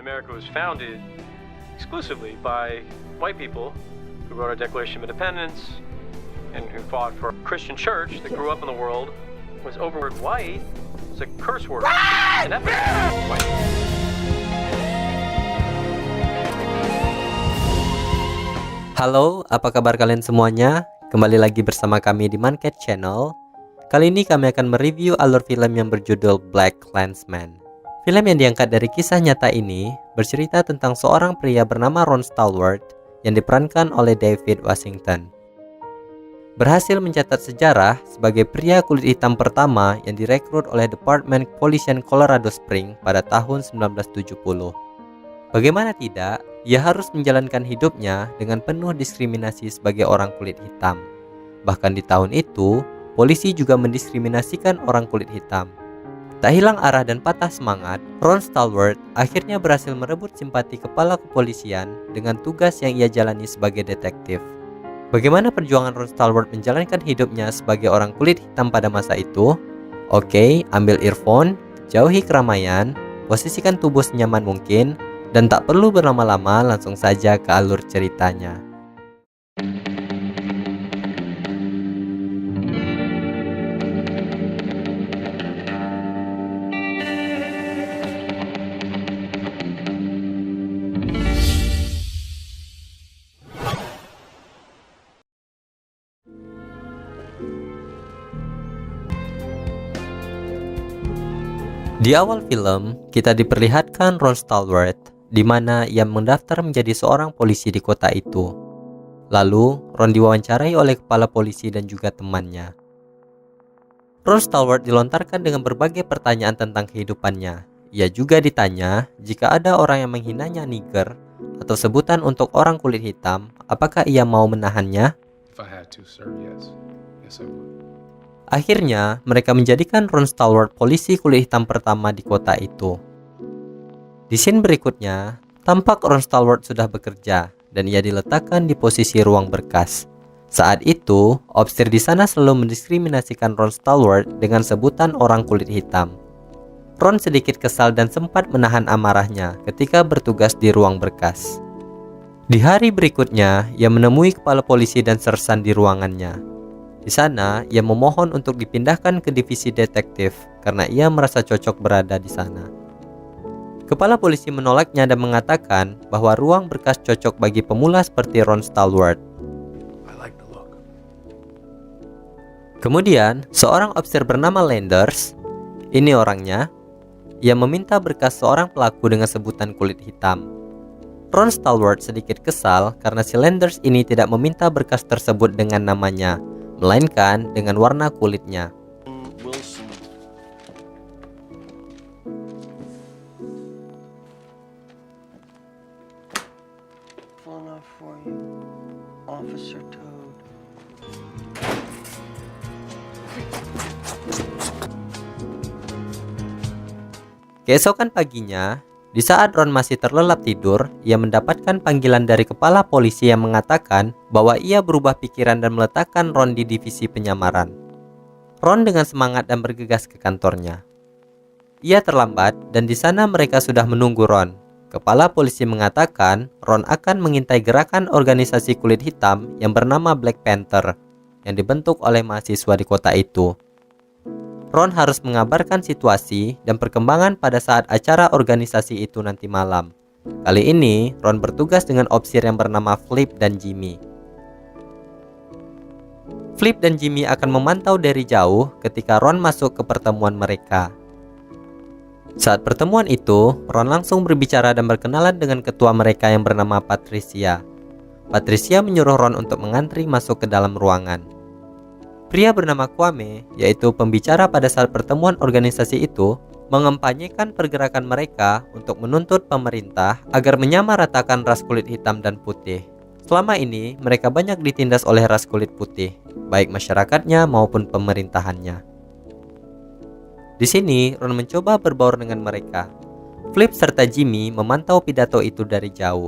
America was founded exclusively by white people who wrote our Declaration of Independence and who fought for a Christian church that grew up in the world was overword white. It's a curse word. And that white. Halo, apa kabar kalian semuanya? Kembali lagi bersama kami di Mancat Channel. Kali ini kami akan mereview alur film yang berjudul BlacKkKlansman. Film yang diangkat dari kisah nyata ini bercerita tentang seorang pria bernama Ron Stallworth yang diperankan oleh David Washington. Berhasil mencatat sejarah sebagai pria kulit hitam pertama yang direkrut oleh Departemen Kepolisian Colorado Springs pada tahun 1970. Bagaimana tidak, ia harus menjalankan hidupnya dengan penuh diskriminasi sebagai orang kulit hitam. Bahkan di tahun itu, polisi juga mendiskriminasikan orang kulit hitam. Tak hilang arah dan patah semangat, Ron Stallworth akhirnya berhasil merebut simpati kepala kepolisian dengan tugas yang ia jalani sebagai detektif. Bagaimana perjuangan Ron Stallworth menjalankan hidupnya sebagai orang kulit hitam pada masa itu? Oke, ambil earphone, jauhi keramaian, posisikan tubuh senyaman mungkin, dan tak perlu berlama-lama, langsung saja ke alur ceritanya. Di awal film, kita diperlihatkan Ron Stallworth di mana ia mendaftar menjadi seorang polisi di kota itu. Lalu, Ron diwawancarai oleh kepala polisi dan juga temannya. Ron Stallworth dilontarkan dengan berbagai pertanyaan tentang kehidupannya. Ia juga ditanya jika ada orang yang menghinanya nigger atau sebutan untuk orang kulit hitam, apakah ia mau menahannya? If I had to, sir, yes. Yes, I would. Akhirnya, mereka menjadikan Ron Stallworth polisi kulit hitam pertama di kota itu. Di scene berikutnya, tampak Ron Stallworth sudah bekerja dan ia diletakkan di posisi ruang berkas. Saat itu, opsir di sana selalu mendiskriminasikan Ron Stallworth dengan sebutan orang kulit hitam. Ron sedikit kesal dan sempat menahan amarahnya ketika bertugas di ruang berkas. Di hari berikutnya, ia menemui kepala polisi dan sersan di ruangannya. Di sana, ia memohon untuk dipindahkan ke divisi detektif karena ia merasa cocok berada di sana. Kepala polisi menolaknya dan mengatakan bahwa ruang berkas cocok bagi pemula seperti Ron Stallworth. I like the look. Kemudian, seorang officer bernama Landers, ini orangnya, ia meminta berkas seorang pelaku dengan sebutan kulit hitam. Ron Stallworth sedikit kesal karena si Landers ini tidak meminta berkas tersebut dengan namanya, melainkan dengan warna kulitnya. Wilson. Full enough for you, Officer Toad. Keesokan paginya, di saat Ron masih terlelap tidur, ia mendapatkan panggilan dari kepala polisi yang mengatakan bahwa ia berubah pikiran dan meletakkan Ron di divisi penyamaran. Ron dengan semangat dan bergegas ke kantornya. Ia terlambat dan di sana mereka sudah menunggu Ron. Kepala polisi mengatakan Ron akan mengintai gerakan organisasi kulit hitam yang bernama Black Panther yang dibentuk oleh mahasiswa di kota itu. Ron harus mengabarkan situasi dan perkembangan pada saat acara organisasi itu nanti malam. Kali ini, Ron bertugas dengan opsir yang bernama Flip dan Jimmy. Flip dan Jimmy akan memantau dari jauh ketika Ron masuk ke pertemuan mereka. Saat pertemuan itu, Ron langsung berbicara dan berkenalan dengan ketua mereka yang bernama Patricia. Patricia menyuruh Ron untuk mengantri masuk ke dalam ruangan. Pria bernama Kwame, yaitu pembicara pada saat pertemuan organisasi itu, mengempanyekan pergerakan mereka untuk menuntut pemerintah agar menyamaratakan ras kulit hitam dan putih. Selama ini, mereka banyak ditindas oleh ras kulit putih, baik masyarakatnya maupun pemerintahannya. Di sini, Ron mencoba berbaur dengan mereka. Flip serta Jimmy memantau pidato itu dari jauh.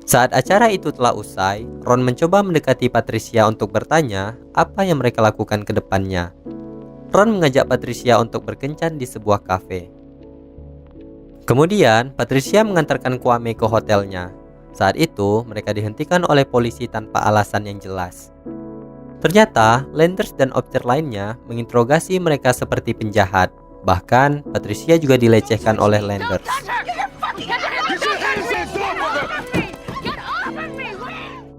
Saat acara itu telah usai, Ron mencoba mendekati Patricia untuk bertanya apa yang mereka lakukan ke depannya. Ron mengajak Patricia untuk berkencan di sebuah kafe. Kemudian, Patricia mengantarkan Kwame ke hotelnya. Saat itu, mereka dihentikan oleh polisi tanpa alasan yang jelas. Ternyata, Landers dan officer lainnya menginterogasi mereka seperti penjahat. Bahkan, Patricia juga dilecehkan oleh Landers.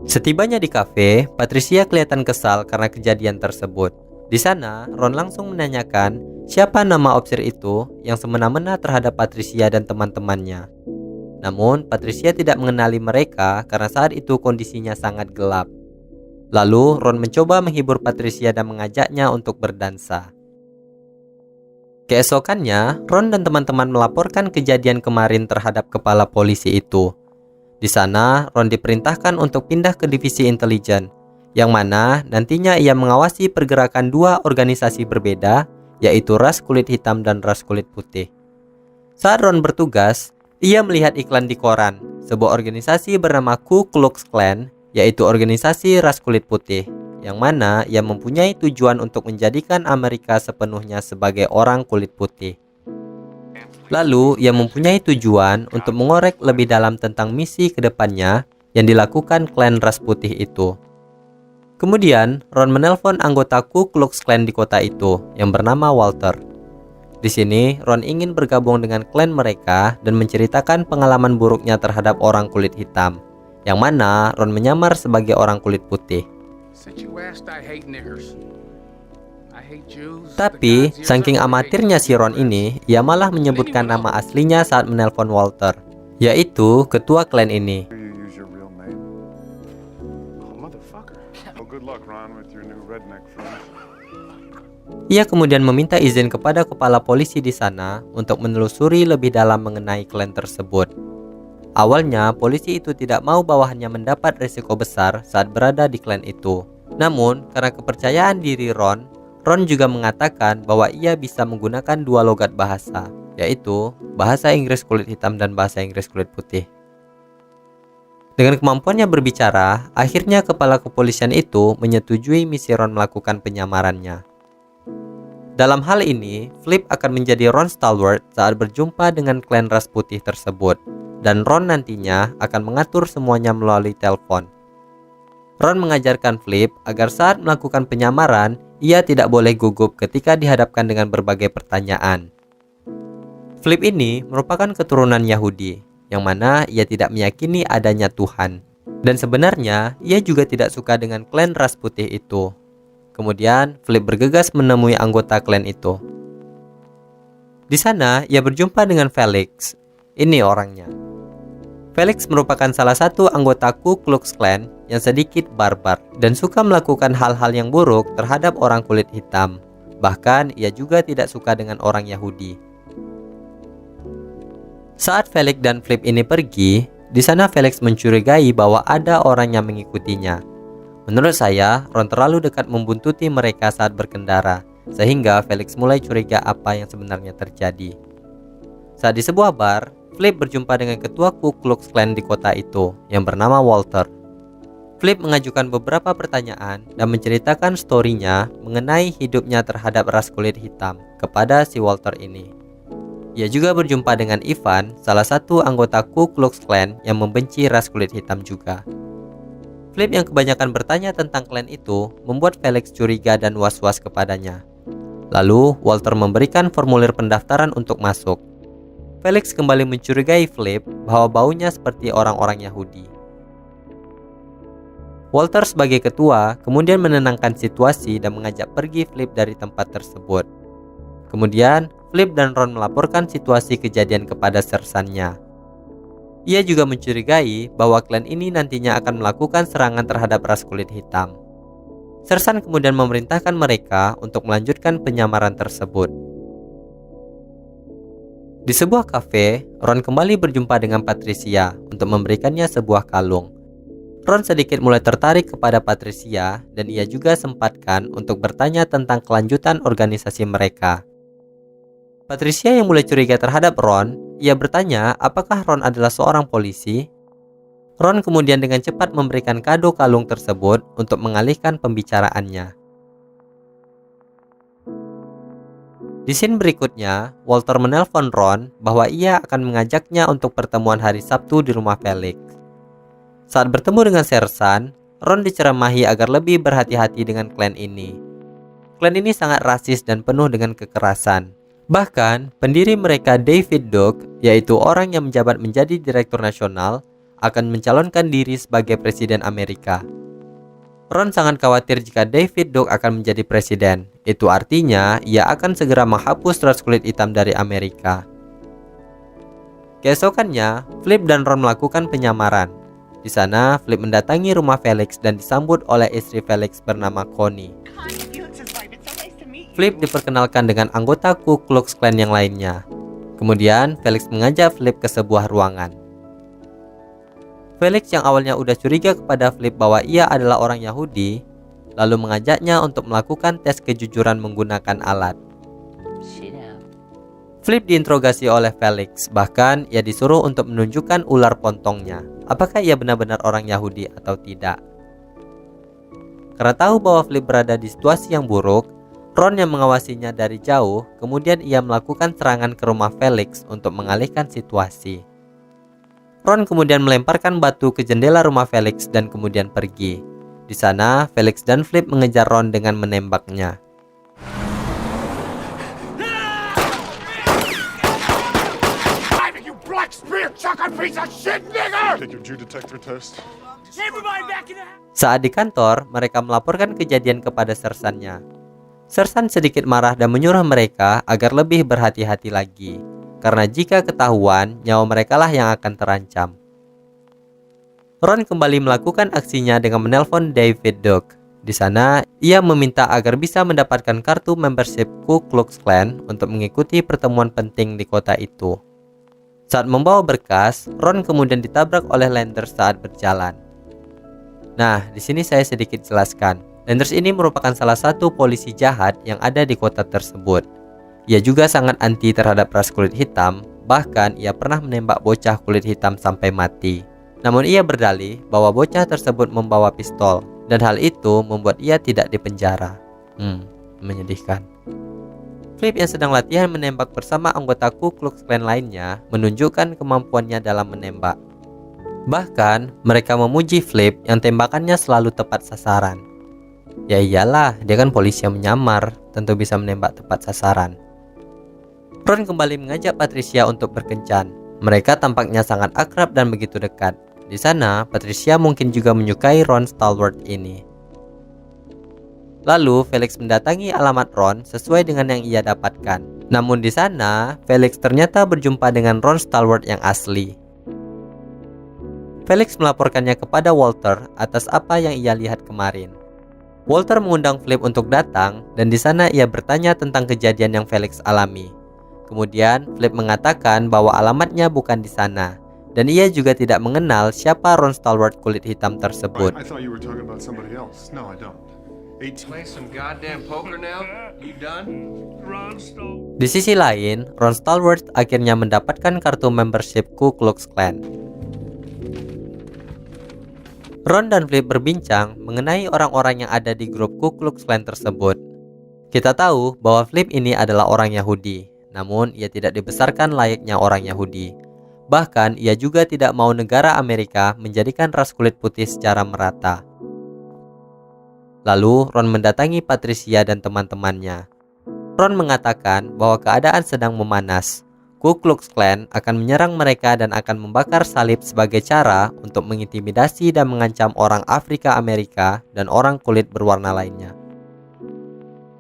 Setibanya di kafe, Patricia kelihatan kesal karena kejadian tersebut. Di sana, Ron langsung menanyakan siapa nama officer itu yang semena-mena terhadap Patricia dan teman-temannya. Namun, Patricia tidak mengenali mereka karena saat itu kondisinya sangat gelap. Lalu, Ron mencoba menghibur Patricia dan mengajaknya untuk berdansa. Keesokannya, Ron dan teman-teman melaporkan kejadian kemarin terhadap kepala polisi itu. Di sana, Ron diperintahkan untuk pindah ke divisi intelijen, yang mana nantinya ia mengawasi pergerakan dua organisasi berbeda, yaitu ras kulit hitam dan ras kulit putih. Saat Ron bertugas, ia melihat iklan di koran, sebuah organisasi bernama Ku Klux Klan, yaitu organisasi ras kulit putih, yang mana ia mempunyai tujuan untuk menjadikan Amerika sepenuhnya sebagai orang kulit putih. Lalu, ia mempunyai tujuan untuk mengorek lebih dalam tentang misi ke depannya yang dilakukan klan ras putih itu. Kemudian, Ron menelpon anggota Ku Klux Klan di kota itu yang bernama Walter. Di sini, Ron ingin bergabung dengan klan mereka dan menceritakan pengalaman buruknya terhadap orang kulit hitam, yang mana Ron menyamar sebagai orang kulit putih. Tapi, saking amatirnya si Ron ini, ia malah menyebutkan nama aslinya saat menelpon Walter, yaitu ketua klan ini. Ia kemudian meminta izin kepada kepala polisi di sana untuk menelusuri lebih dalam mengenai klan tersebut. Awalnya, polisi itu tidak mau bawahannya mendapat risiko besar saat berada di klan itu. Namun, karena kepercayaan diri Ron juga mengatakan bahwa ia bisa menggunakan dua logat bahasa, yaitu bahasa Inggris kulit hitam dan bahasa Inggris kulit putih. Dengan kemampuannya berbicara, akhirnya kepala kepolisian itu menyetujui misi Ron melakukan penyamarannya. Dalam hal ini, Flip akan menjadi Ron Stallworth saat berjumpa dengan klan ras putih tersebut, dan Ron nantinya akan mengatur semuanya melalui telepon. Ron mengajarkan Flip agar saat melakukan penyamaran, ia tidak boleh gugup ketika dihadapkan dengan berbagai pertanyaan. Flip ini merupakan keturunan Yahudi, yang mana ia tidak meyakini adanya Tuhan. Dan sebenarnya, ia juga tidak suka dengan klan ras putih itu. Kemudian, Flip bergegas menemui anggota klan itu. Di sana, ia berjumpa dengan Felix. Ini orangnya. Felix merupakan salah satu anggota Ku Klux Klan yang sedikit barbar dan suka melakukan hal-hal yang buruk terhadap orang kulit hitam. Bahkan, ia juga tidak suka dengan orang Yahudi. Saat Felix dan Flip ini pergi, di sana Felix mencurigai bahwa ada orang yang mengikutinya. Menurut saya, Ron terlalu dekat membuntuti mereka saat berkendara, sehingga Felix mulai curiga apa yang sebenarnya terjadi. Saat di sebuah bar, Flip berjumpa dengan ketua Ku Klux Klan di kota itu, yang bernama Walter. Flip mengajukan beberapa pertanyaan dan menceritakan story-nya mengenai hidupnya terhadap ras kulit hitam kepada si Walter ini. Ia juga berjumpa dengan Ivan, salah satu anggota Ku Klux Klan yang membenci ras kulit hitam juga. Flip yang kebanyakan bertanya tentang klan itu membuat Felix curiga dan was-was kepadanya. Lalu, Walter memberikan formulir pendaftaran untuk masuk. Felix kembali mencurigai Flip bahwa baunya seperti orang-orang Yahudi. Walter sebagai ketua kemudian menenangkan situasi dan mengajak pergi Flip dari tempat tersebut. Kemudian, Flip dan Ron melaporkan situasi kejadian kepada sersannya. Ia juga mencurigai bahwa klan ini nantinya akan melakukan serangan terhadap ras kulit hitam. Sersan kemudian memerintahkan mereka untuk melanjutkan penyamaran tersebut. Di sebuah kafe, Ron kembali berjumpa dengan Patricia untuk memberikannya sebuah kalung. Ron sedikit mulai tertarik kepada Patricia dan ia juga sempatkan untuk bertanya tentang kelanjutan organisasi mereka. Patricia yang mulai curiga terhadap Ron, ia bertanya apakah Ron adalah seorang polisi. Ron kemudian dengan cepat memberikan kado kalung tersebut untuk mengalihkan pembicaraannya. Di scene berikutnya, Walter menelpon Ron bahwa ia akan mengajaknya untuk pertemuan hari Sabtu di rumah Felix. Saat bertemu dengan Sersan, Ron diceramahi agar lebih berhati-hati dengan klan ini. Klan ini sangat rasis dan penuh dengan kekerasan. Bahkan, pendiri mereka David Duke, yaitu orang yang menjabat menjadi direktur nasional, akan mencalonkan diri sebagai presiden Amerika. Ron sangat khawatir jika David Duke akan menjadi presiden. Itu artinya ia akan segera menghapus ras kulit hitam dari Amerika. Keesokannya, Flip dan Ron melakukan penyamaran. Di sana, Flip mendatangi rumah Felix dan disambut oleh istri Felix bernama Connie. Flip diperkenalkan dengan anggota Ku Klux Klan yang lainnya. Kemudian, Felix mengajak Flip ke sebuah ruangan. Felix yang awalnya udah curiga kepada Flip bahwa ia adalah orang Yahudi, lalu mengajaknya untuk melakukan tes kejujuran menggunakan alat. Flip diinterogasi oleh Felix, bahkan ia disuruh untuk menunjukkan ular pontongnya. Apakah ia benar-benar orang Yahudi atau tidak? Karena tahu bahwa Flip berada di situasi yang buruk, Ron yang mengawasinya dari jauh, kemudian ia melakukan serangan ke rumah Felix untuk mengalihkan situasi. Ron kemudian melemparkan batu ke jendela rumah Felix dan kemudian pergi. Di sana, Felix dan Flip mengejar Ron dengan menembaknya. Saat di kantor, mereka melaporkan kejadian kepada sersannya. Sersan sedikit marah dan menyuruh mereka agar lebih berhati-hati lagi. Karena jika ketahuan, nyawa mereka lah yang akan terancam. Ron kembali melakukan aksinya dengan menelpon David Duke. Di sana, ia meminta agar bisa mendapatkan kartu membership Ku Klux Klan untuk mengikuti pertemuan penting di kota itu. Saat membawa berkas, Ron kemudian ditabrak oleh Landers saat berjalan. Nah, di sini saya sedikit jelaskan. Landers ini merupakan salah satu polisi jahat yang ada di kota tersebut. Ia juga sangat anti terhadap ras kulit hitam, bahkan ia pernah menembak bocah kulit hitam sampai mati. Namun ia berdalih bahwa bocah tersebut membawa pistol, dan hal itu membuat ia tidak dipenjara. Menyedihkan. Flip yang sedang latihan menembak bersama anggota Ku Klux Klan lainnya menunjukkan kemampuannya dalam menembak. Bahkan, mereka memuji Flip yang tembakannya selalu tepat sasaran. Ya iyalah, dia kan polisi yang menyamar, tentu bisa menembak tepat sasaran. Ron kembali mengajak Patricia untuk berkencan. Mereka tampaknya sangat akrab dan begitu dekat. Di sana, Patricia mungkin juga menyukai Ron Stallworth ini. Lalu, Felix mendatangi alamat Ron sesuai dengan yang ia dapatkan. Namun di sana, Felix ternyata berjumpa dengan Ron Stallworth yang asli. Felix melaporkannya kepada Walter atas apa yang ia lihat kemarin. Walter mengundang Flip untuk datang, dan di sana ia bertanya tentang kejadian yang Felix alami. Kemudian, Flip mengatakan bahwa alamatnya bukan di sana, dan ia juga tidak mengenal siapa Ron Stallworth kulit hitam tersebut. I thought you were talking about somebody else. No, I don't. 18. Play some goddamn poker now? You done? Di sisi lain, Ron Stallworth akhirnya mendapatkan kartu membership Ku Klux Klan. Ron dan Flip berbincang mengenai orang-orang yang ada di grup Ku Klux Klan tersebut. Kita tahu bahwa Flip ini adalah orang Yahudi, namun ia tidak dibesarkan layaknya orang Yahudi. Bahkan ia juga tidak mau negara Amerika menjadikan ras kulit putih secara merata. Lalu Ron mendatangi Patricia dan teman-temannya. Ron mengatakan bahwa keadaan sedang memanas. Ku Klux Klan akan menyerang mereka dan akan membakar salib sebagai cara untuk mengintimidasi dan mengancam orang Afrika Amerika dan orang kulit berwarna lainnya.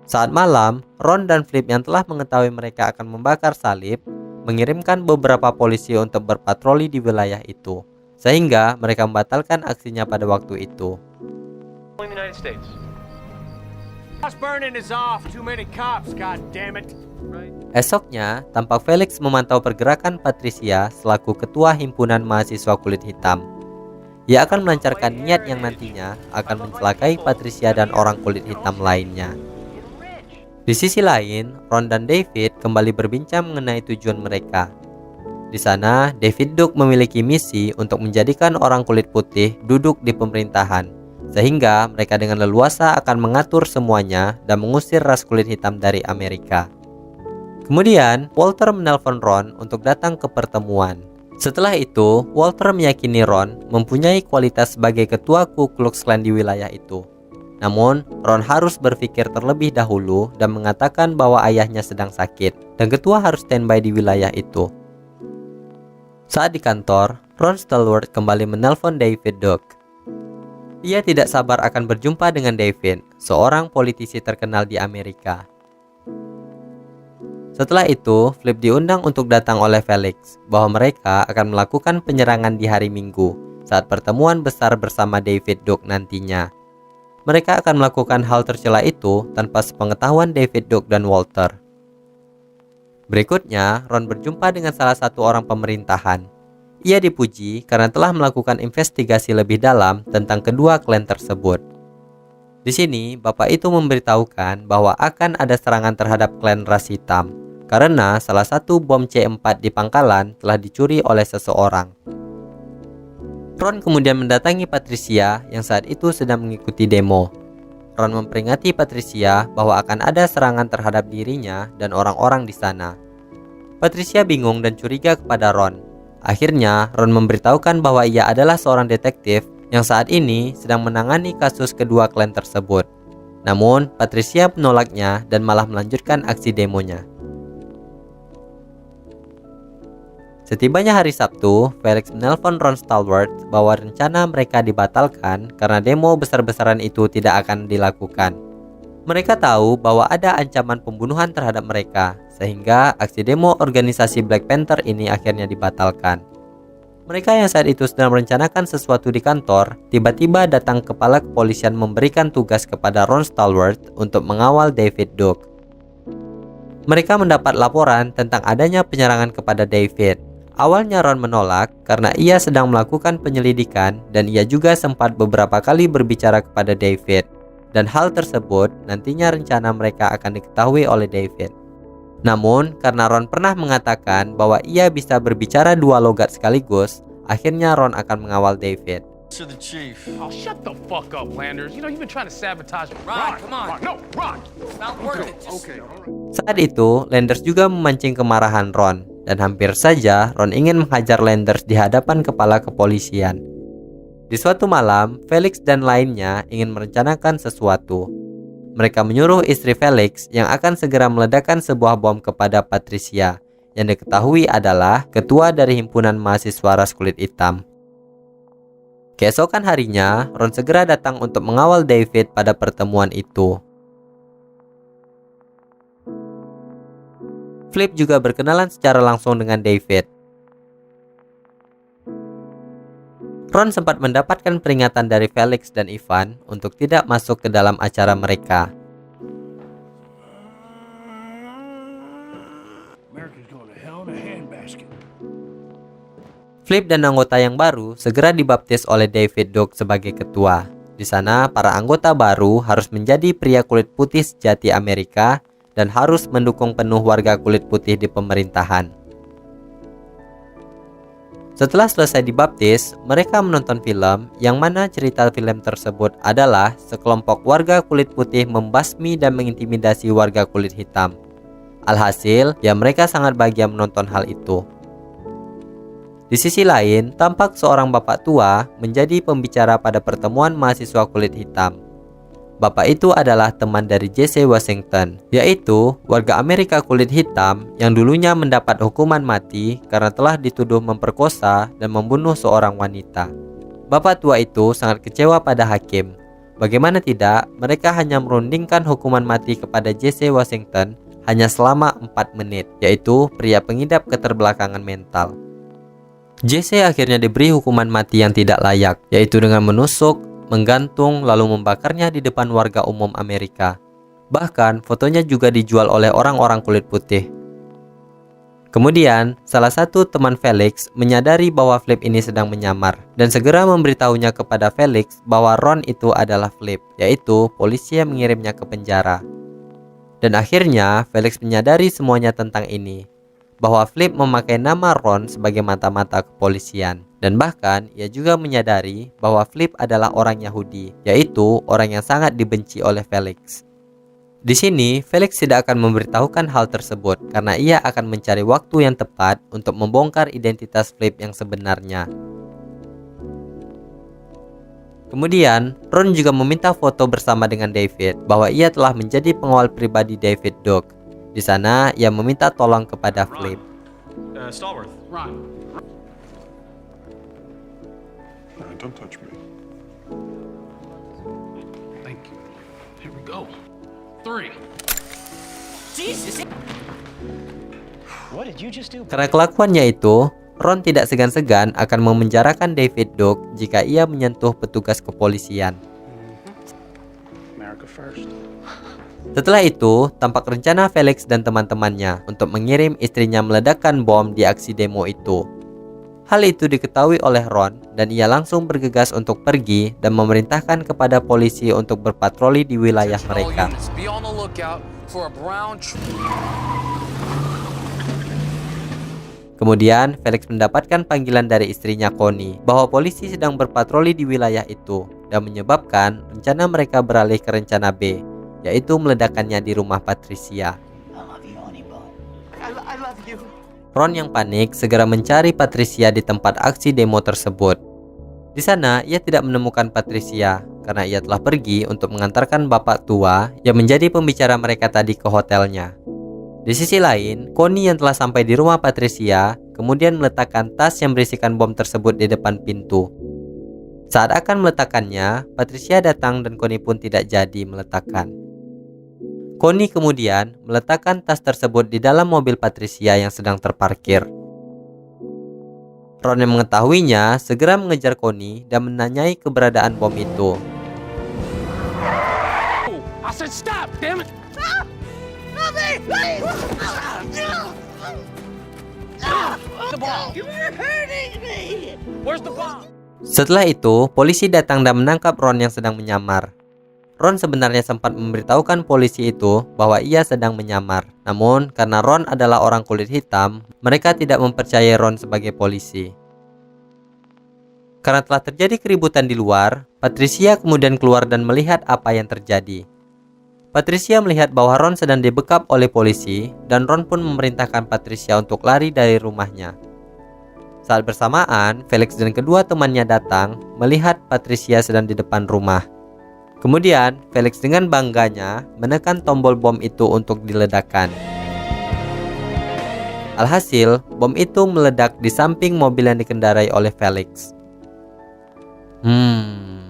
Saat malam, Ron dan Flip yang telah mengetahui mereka akan membakar salib, mengirimkan beberapa polisi untuk berpatroli di wilayah itu, sehingga mereka membatalkan aksinya pada waktu itu. In the United States. House burning is off. Too many cops, god damn it. Right? Esoknya, tampak Felix memantau pergerakan Patricia selaku ketua himpunan mahasiswa kulit hitam. Ia akan melancarkan niat yang nantinya akan mencelakai Patricia dan orang kulit hitam lainnya. Di sisi lain, Ron dan David kembali berbincang mengenai tujuan mereka. Di sana, David Duke memiliki misi untuk menjadikan orang kulit putih duduk di pemerintahan, sehingga mereka dengan leluasa akan mengatur semuanya dan mengusir ras kulit hitam dari Amerika. Kemudian, Walter menelpon Ron untuk datang ke pertemuan. Setelah itu, Walter meyakini Ron mempunyai kualitas sebagai ketua Ku Klux Klan di wilayah itu. Namun, Ron harus berpikir terlebih dahulu dan mengatakan bahwa ayahnya sedang sakit, dan ketua harus standby di wilayah itu. Saat di kantor, Ron Stallworth kembali menelpon David Duke. Ia tidak sabar akan berjumpa dengan David, seorang politisi terkenal di Amerika. Setelah itu, Flip diundang untuk datang oleh Felix, bahwa mereka akan melakukan penyerangan di hari Minggu, saat pertemuan besar bersama David Duke nantinya. Mereka akan melakukan hal tercela itu tanpa sepengetahuan David Duke dan Walter. Berikutnya, Ron berjumpa dengan salah satu orang pemerintahan. Ia dipuji karena telah melakukan investigasi lebih dalam tentang kedua klan tersebut. Di sini, bapak itu memberitahukan bahwa akan ada serangan terhadap klan ras hitam, karena salah satu bom C4 di pangkalan telah dicuri oleh seseorang. Ron kemudian mendatangi Patricia yang saat itu sedang mengikuti demo. Ron memperingati Patricia bahwa akan ada serangan terhadap dirinya dan orang-orang di sana. Patricia bingung dan curiga kepada Ron. Akhirnya, Ron memberitahukan bahwa ia adalah seorang detektif yang saat ini sedang menangani kasus kedua klan tersebut. Namun, Patricia menolaknya dan malah melanjutkan aksi demonya. Setibanya hari Sabtu, Felix menelpon Ron Stallworth bahwa rencana mereka dibatalkan karena demo besar-besaran itu tidak akan dilakukan. Mereka tahu bahwa ada ancaman pembunuhan terhadap mereka, sehingga aksi demo organisasi Black Panther ini akhirnya dibatalkan. Mereka yang saat itu sedang merencanakan sesuatu di kantor, tiba-tiba datang kepala kepolisian memberikan tugas kepada Ron Stallworth untuk mengawal David Duke. Mereka mendapat laporan tentang adanya penyerangan kepada David. Awalnya Ron menolak karena ia sedang melakukan penyelidikan dan ia juga sempat beberapa kali berbicara kepada David. Dan hal tersebut nantinya rencana mereka akan diketahui oleh David. Namun, karena Ron pernah mengatakan bahwa ia bisa berbicara dua logat sekaligus, akhirnya Ron akan mengawal David. To the chief. Oh, shut the fuck up, Landers. You know you've been trying to sabotage me. Ron, come on. No, Ron. It's not worth it. Just Saat itu, Landers juga memancing kemarahan Ron, dan hampir saja Ron ingin menghajar Landers di hadapan kepala kepolisian. Di suatu malam, Felix dan lainnya ingin merencanakan sesuatu. Mereka menyuruh istri Felix yang akan segera meledakkan sebuah bom kepada Patricia, yang diketahui adalah ketua dari himpunan mahasiswa ras kulit hitam. Keesokan harinya, Ron segera datang untuk mengawal David pada pertemuan itu. Flip juga berkenalan secara langsung dengan David. Ron sempat mendapatkan peringatan dari Felix dan Ivan untuk tidak masuk ke dalam acara mereka. America's going to hell in a handbasket. Flip dan anggota yang baru segera dibaptis oleh David Duke sebagai ketua. Di sana, para anggota baru harus menjadi pria kulit putih sejati Amerika dan harus mendukung penuh warga kulit putih di pemerintahan. Setelah selesai dibaptis, mereka menonton film yang mana cerita film tersebut adalah sekelompok warga kulit putih membasmi dan mengintimidasi warga kulit hitam. Alhasil, ya mereka sangat bahagia menonton hal itu. Di sisi lain, tampak seorang bapak tua menjadi pembicara pada pertemuan mahasiswa kulit hitam. Bapak itu adalah teman dari Jesse Washington, yaitu warga Amerika kulit hitam yang dulunya mendapat hukuman mati karena telah dituduh memperkosa dan membunuh seorang wanita. Bapak tua itu sangat kecewa pada hakim. Bagaimana tidak, mereka hanya merundingkan hukuman mati kepada Jesse Washington hanya selama 4 menit, yaitu pria pengidap keterbelakangan mental. Jesse akhirnya diberi hukuman mati yang tidak layak, yaitu dengan menusuk, menggantung, lalu membakarnya di depan warga umum Amerika. Bahkan, fotonya juga dijual oleh orang-orang kulit putih. Kemudian, salah satu teman Felix menyadari bahwa Flip ini sedang menyamar, dan segera memberitahunya kepada Felix bahwa Ron itu adalah Flip, yaitu polisi yang mengirimnya ke penjara. Dan akhirnya, Felix menyadari semuanya tentang ini, bahwa Flip memakai nama Ron sebagai mata-mata kepolisian. Dan bahkan ia juga menyadari bahwa Flip adalah orang Yahudi, yaitu orang yang sangat dibenci oleh Felix. Di sini, Felix tidak akan memberitahukan hal tersebut karena ia akan mencari waktu yang tepat untuk membongkar identitas Flip yang sebenarnya. Kemudian, Ron juga meminta foto bersama dengan David bahwa ia telah menjadi pengawal pribadi David Duke. Di sana, ia meminta tolong kepada Flip. Stallworth. Run. No, don't touch me. Thank you. Here we go. 3. Jesus! What did you just do? Karena kelakuannya itu, Ron tidak segan-segan akan memenjarakan David Duke jika ia menyentuh petugas kepolisian. America first. Setelah itu, tampak rencana Felix dan teman-temannya untuk mengirim istrinya meledakkan bom di aksi demo itu. Hal itu diketahui oleh Ron dan ia langsung bergegas untuk pergi dan memerintahkan kepada polisi untuk berpatroli di wilayah mereka. Be on the lookout for a brown Kemudian, Felix mendapatkan panggilan dari istrinya Connie bahwa polisi sedang berpatroli di wilayah itu dan menyebabkan rencana mereka beralih ke rencana B, yaitu meledakannya di rumah Patricia. I love you, honey bun. I love you. Ron yang panik segera mencari Patricia di tempat aksi demo tersebut. Di sana, ia tidak menemukan Patricia karena ia telah pergi untuk mengantarkan bapak tua yang menjadi pembicara mereka tadi ke hotelnya. Di sisi lain, Connie yang telah sampai di rumah Patricia kemudian meletakkan tas yang berisikan bom tersebut di depan pintu. Saat akan meletakkannya, Patricia datang dan Connie pun tidak jadi meletakkan. Connie kemudian meletakkan tas tersebut di dalam mobil Patricia yang sedang terparkir. Ron yang mengetahuinya segera mengejar Connie dan menanyai keberadaan bom itu. I said stop, damn it! The ball! You're hurting me. Where's the bomb? Setelah itu, polisi datang dan menangkap Ron yang sedang menyamar. Ron sebenarnya sempat memberitahukan polisi itu bahwa ia sedang menyamar. Namun, karena Ron adalah orang kulit hitam, mereka tidak mempercayai Ron sebagai polisi. Karena telah terjadi keributan di luar, Patricia kemudian keluar dan melihat apa yang terjadi. Patricia melihat bahwa Ron sedang dibekap oleh polisi, dan Ron pun memerintahkan Patricia untuk lari dari rumahnya. Saat bersamaan, Felix dan kedua temannya datang melihat Patricia sedang di depan rumah. Kemudian, Felix dengan bangganya menekan tombol bom itu untuk diledakkan. Alhasil, bom itu meledak di samping mobil yang dikendarai oleh Felix.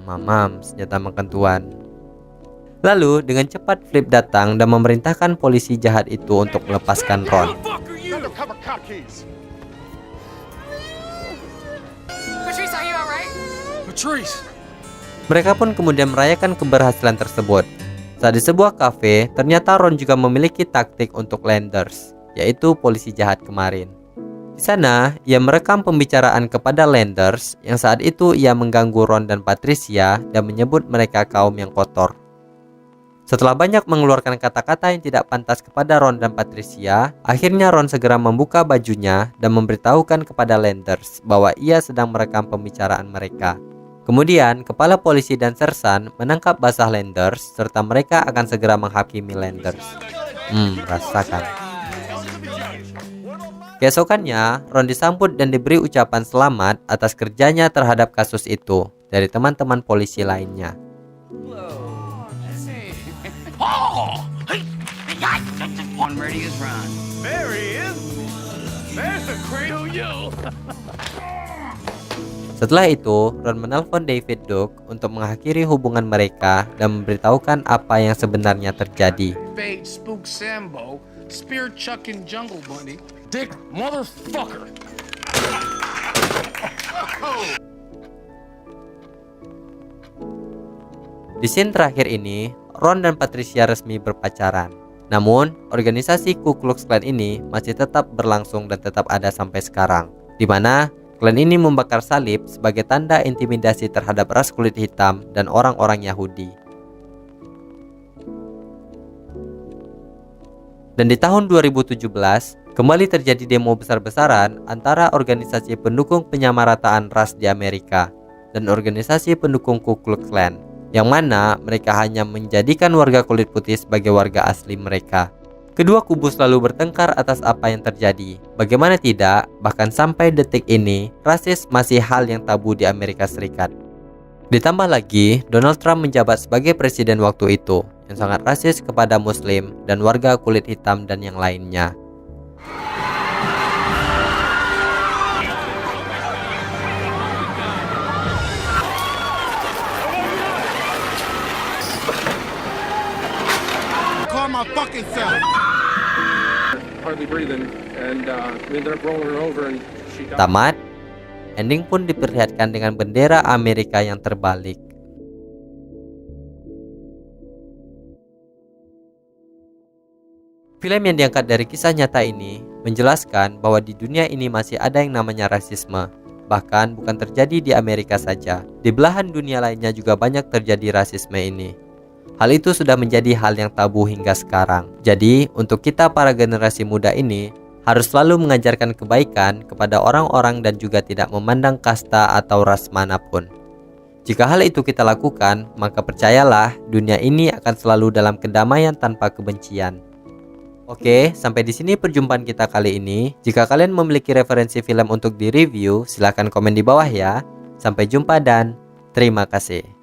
Mamam, senjata makan tuan. Lalu, dengan cepat Flip datang dan memerintahkan polisi jahat itu untuk melepaskan Ron. Undercover cop keys. Patrice, are you alright? Patrice! Mereka pun kemudian merayakan keberhasilan tersebut. Saat di sebuah kafe, ternyata Ron juga memiliki taktik untuk Landers, yaitu polisi jahat kemarin. Di sana, ia merekam pembicaraan kepada Landers yang saat itu ia mengganggu Ron dan Patricia dan menyebut mereka kaum yang kotor. Setelah banyak mengeluarkan kata-kata yang tidak pantas kepada Ron dan Patricia, akhirnya Ron segera membuka bajunya dan memberitahukan kepada Landers bahwa ia sedang merekam pembicaraan mereka. Kemudian, kepala polisi dan sersan menangkap basah Landers serta mereka akan segera menghakimi Landers. Rasakan. Keesokannya, Ron disambut dan diberi ucapan selamat atas kerjanya terhadap kasus itu dari teman-teman polisi lainnya. One ready is run. There he is! There's the cradle you! Setelah itu, Ron menelpon David Duke untuk mengakhiri hubungan mereka dan memberitahukan apa yang sebenarnya terjadi. Fade spook Sambo, spear chucking jungle bunny, dick motherfucker! Di scene terakhir ini, Ron dan Patricia resmi berpacaran. Namun, organisasi Ku Klux Klan ini masih tetap berlangsung dan tetap ada sampai sekarang, di mana klan ini membakar salib sebagai tanda intimidasi terhadap ras kulit hitam dan orang-orang Yahudi. Dan di tahun 2017, kembali terjadi demo besar-besaran antara organisasi pendukung penyamarataan ras di Amerika dan organisasi pendukung Ku Klux Klan. yang mana mereka hanya menjadikan warga kulit putih sebagai warga asli mereka. Kedua kubu selalu bertengkar atas apa yang terjadi. Bagaimana tidak, bahkan sampai detik ini, rasis masih hal yang tabu di Amerika Serikat. Ditambah lagi, Donald Trump menjabat sebagai presiden waktu itu, yang sangat rasis kepada Muslim dan warga kulit hitam dan yang lainnya. Call my fucking self. Hardly breathing, and we ended up rolling her over, and she died. Tamat, ending pun diperlihatkan dengan bendera Amerika yang terbalik. Film yang diangkat dari kisah nyata ini menjelaskan bahwa di dunia ini masih ada yang namanya rasisme. Bahkan bukan terjadi di Amerika saja, di belahan dunia lainnya juga banyak terjadi rasisme ini. Hal itu sudah menjadi hal yang tabu hingga sekarang. Jadi, untuk kita para generasi muda ini harus selalu mengajarkan kebaikan kepada orang-orang dan juga tidak memandang kasta atau ras manapun. Jika hal itu kita lakukan, maka percayalah dunia ini akan selalu dalam kedamaian tanpa kebencian. Oke, sampai di sini perjumpaan kita kali ini. Jika kalian memiliki referensi film untuk direview, silahkan komen di bawah ya. Sampai jumpa dan terima kasih.